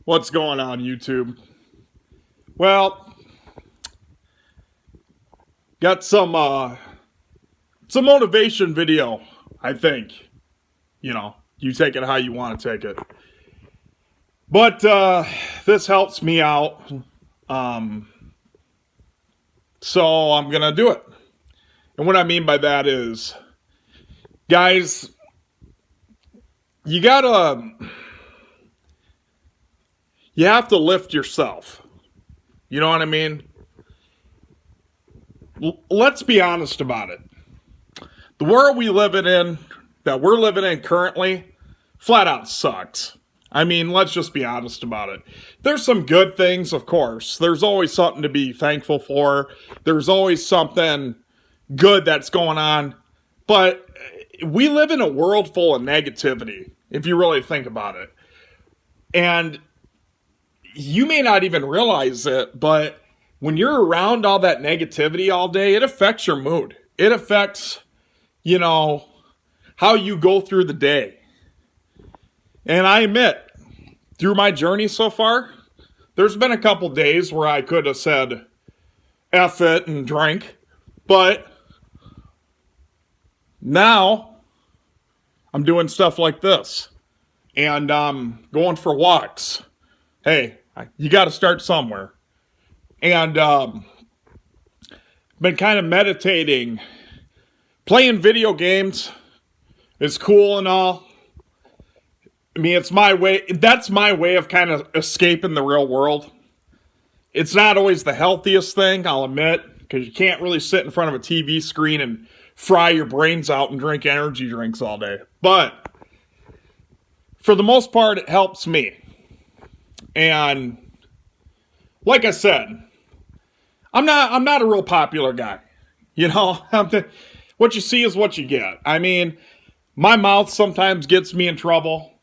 What's going on, YouTube? Well, got some motivation video, I think. You take it how you want to take it. But this helps me out. Um, so I'm going to do it. And what I mean by that is, guys, you have to lift yourself. You know what I mean? Let's be honest about it. The world that we're living in currently, flat out sucks. I mean, let's just be honest about it. There's some good things, of course. There's always something to be thankful for. There's always something good that's going on. But we live in a world full of negativity, if you really think about it. And you may not even realize it, but when you're around all that negativity all day, it affects your mood. It affects, how you go through the day. And I admit, through my journey so far, there's been a couple days where I could have said F it and drank, but now I'm doing stuff like this and going for walks. Hey, you got to start somewhere. And been kind of meditating. Playing video games is cool and all. I mean, it's my way. That's my way of kind of escaping the real world. It's not always the healthiest thing, I'll admit, because you can't really sit in front of a TV screen and fry your brains out and drink energy drinks all day. But for the most part, it helps me. And like I said, I'm not a real popular guy. What you see is what you get. I mean, my mouth sometimes gets me in trouble.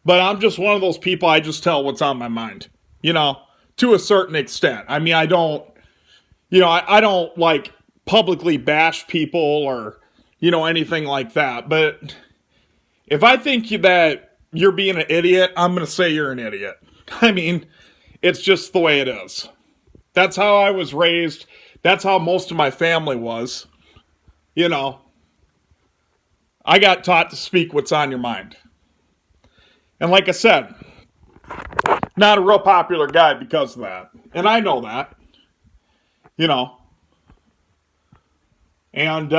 But I'm just one of those people, I just tell what's on my mind, to a certain extent. I mean, I don't like publicly bash people or, anything like that. But if I think that you're being an idiot, I'm going to say you're an idiot. I mean, it's just the way it is. That's how I was raised. That's how most of my family was. I got taught to speak what's on your mind. And like I said, not a real popular guy because of that. And I know that. And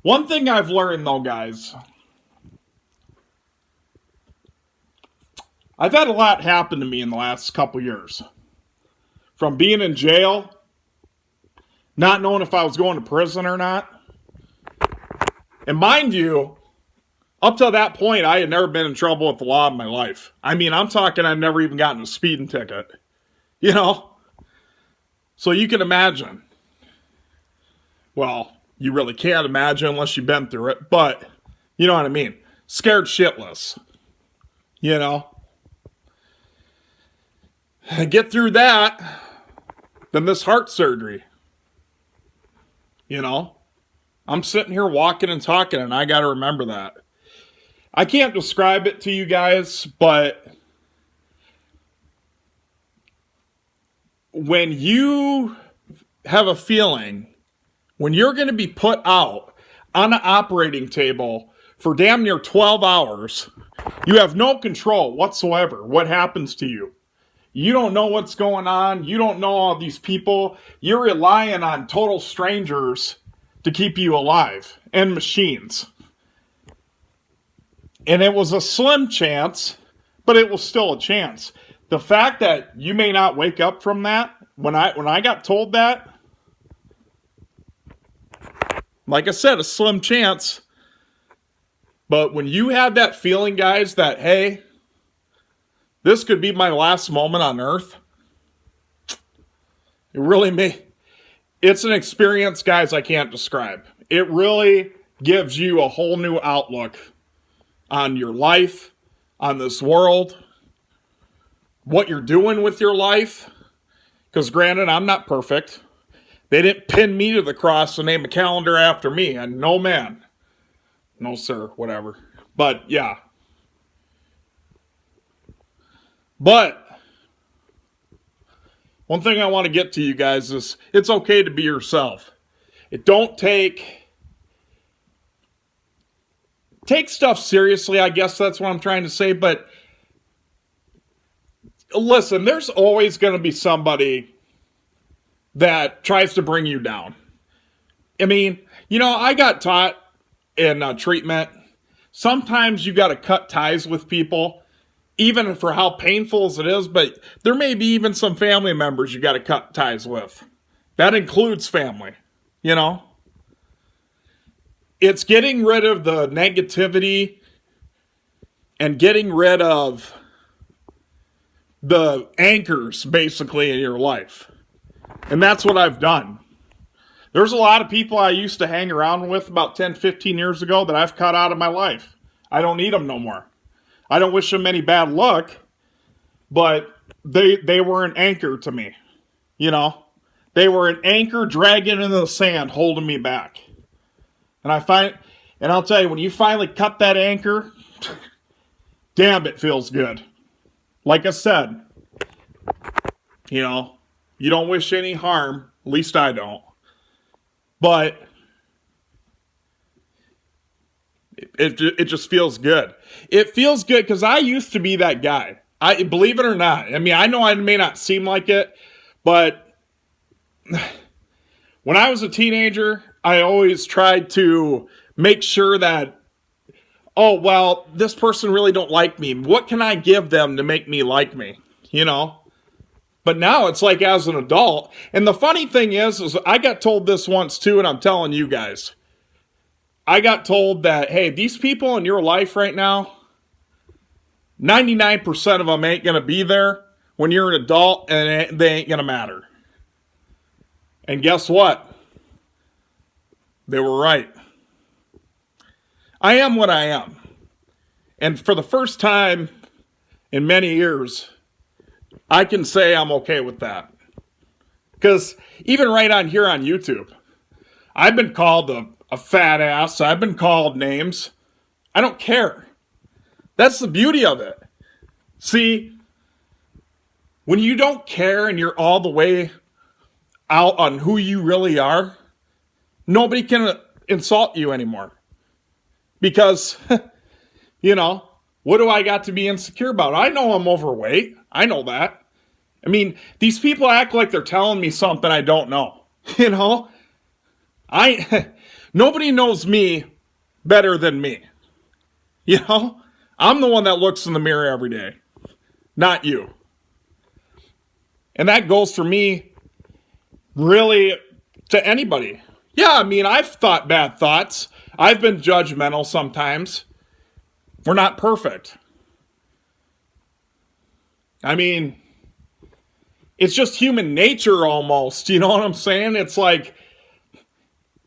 one thing I've learned, though, guys, I've had a lot happen to me in the last couple years. From being in jail, not knowing if I was going to prison or not. And mind you, up to that point, I had never been in trouble with the law in my life. I mean, I'm talking I've never even gotten a speeding ticket. So you can imagine. Well, you really can't imagine unless you've been through it. But, you know what I mean. Scared shitless. Get through that, then this heart surgery. I'm sitting here walking and talking, and I got to remember that. I can't describe it to you guys, but when you have a feeling, when you're going to be put out on an operating table for damn near 12 hours, you have no control whatsoever what happens to you. You don't know what's going on. You don't know all these people. You're relying on total strangers to keep you alive and machines. And it was a slim chance, but it was still a chance. The fact that you may not wake up from that, when I got told that, like I said, a slim chance. But when you have that feeling, guys, that, hey, this could be my last moment on earth, it's an experience, guys, I can't describe. It really gives you a whole new outlook on your life, on this world, what you're doing with your life. Because granted, I'm not perfect. They didn't pin me to the cross and name a calendar after me. And no, man. No, sir. Whatever. But yeah. But one thing I want to get to you guys is it's okay to be yourself. It don't take stuff seriously, I guess that's what I'm trying to say, but listen, there's always going to be somebody that tries to bring you down. I mean, I got taught in treatment, sometimes you got to cut ties with people, even for how painful as it is, but there may be even some family members you got to cut ties with. That includes family, It's getting rid of the negativity and getting rid of the anchors, basically, in your life. And that's what I've done. There's a lot of people I used to hang around with about 10, 15 years ago that I've cut out of my life. I don't need them no more. I don't wish them any bad luck, but they were an anchor to me. They were an anchor dragging into the sand, holding me back. And I'll tell you, when you finally cut that anchor, damn, it feels good. Like I said, you don't wish any harm. At least I don't. But it just feels good. It feels good because I used to be that guy. I believe it or not. I mean, I know I may not seem like it, but when I was a teenager, I always tried to make sure that, oh, well, this person really don't like me. What can I give them to make me like me? But now it's like as an adult. And the funny thing is I got told this once too, and I'm telling you guys. I got told that, hey, these people in your life right now, 99% of them ain't going to be there when you're an adult, and they ain't going to matter. And guess what? They were right. I am what I am. And for the first time in many years, I can say I'm okay with that. Because even right on here on YouTube, I've been called a fat ass. I've been called names. I don't care. That's the beauty of it. See, when you don't care and you're all the way out on who you really are, nobody can insult you anymore. Because, what do I got to be insecure about? I know I'm overweight. I know that. I mean, these people act like they're telling me something I don't know. Nobody knows me better than me. I'm the one that looks in the mirror every day, not you. And that goes for me really to anybody. Yeah, I mean, I've thought bad thoughts. I've been judgmental sometimes. We're not perfect. I mean, it's just human nature almost. You know what I'm saying? It's like,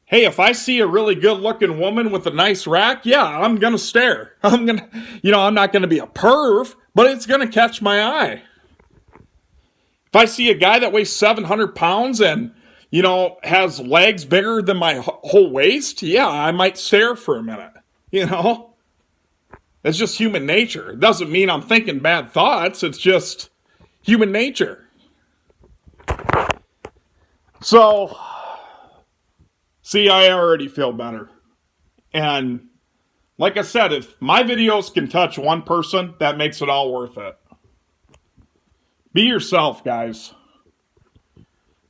hey, if I see a really good looking woman with a nice rack, yeah, I'm going to stare. I'm not going to be a perv, but it's going to catch my eye. If I see a guy that weighs 700 pounds and, has legs bigger than my whole waist, yeah, I might stare for a minute. It's just human nature. It doesn't mean I'm thinking bad thoughts. It's just human nature. So, see, I already feel better. And like I said, if my videos can touch one person, that makes it all worth it. Be yourself, guys.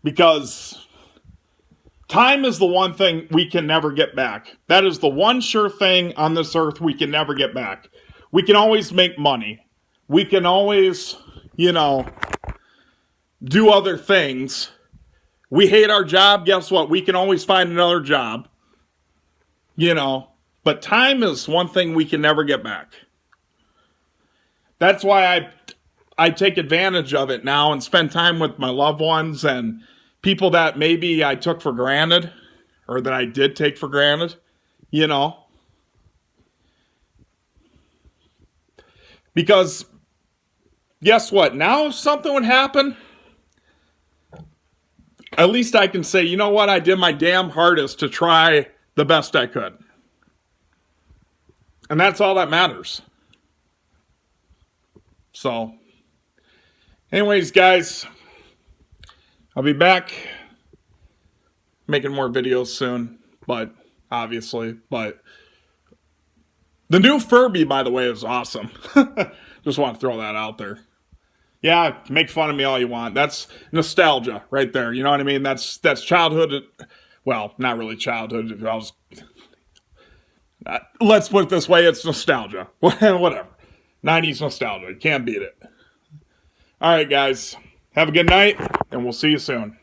Because time is the one thing we can never get back. That is the one sure thing on this earth we can never get back. We can always make money. We can always, do other things. We hate our job, guess what? We can always find another job. But time is one thing we can never get back. That's why I take advantage of it now and spend time with my loved ones and people that maybe I took for granted or that I did take for granted, Because guess what? Now if something would happen, at least I can say, you know what? I did my damn hardest to try the best I could. And that's all that matters. So, Anyways, guys, I'll be back making more videos soon, but the new Furby, by the way, is awesome. Just want to throw that out there. Yeah, make fun of me all you want. That's nostalgia right there. You know what I mean? That's childhood. Well, not really childhood. Let's put it this way: it's nostalgia. Whatever. 90s nostalgia. You can't beat it. All right, guys. Have a good night, and we'll see you soon.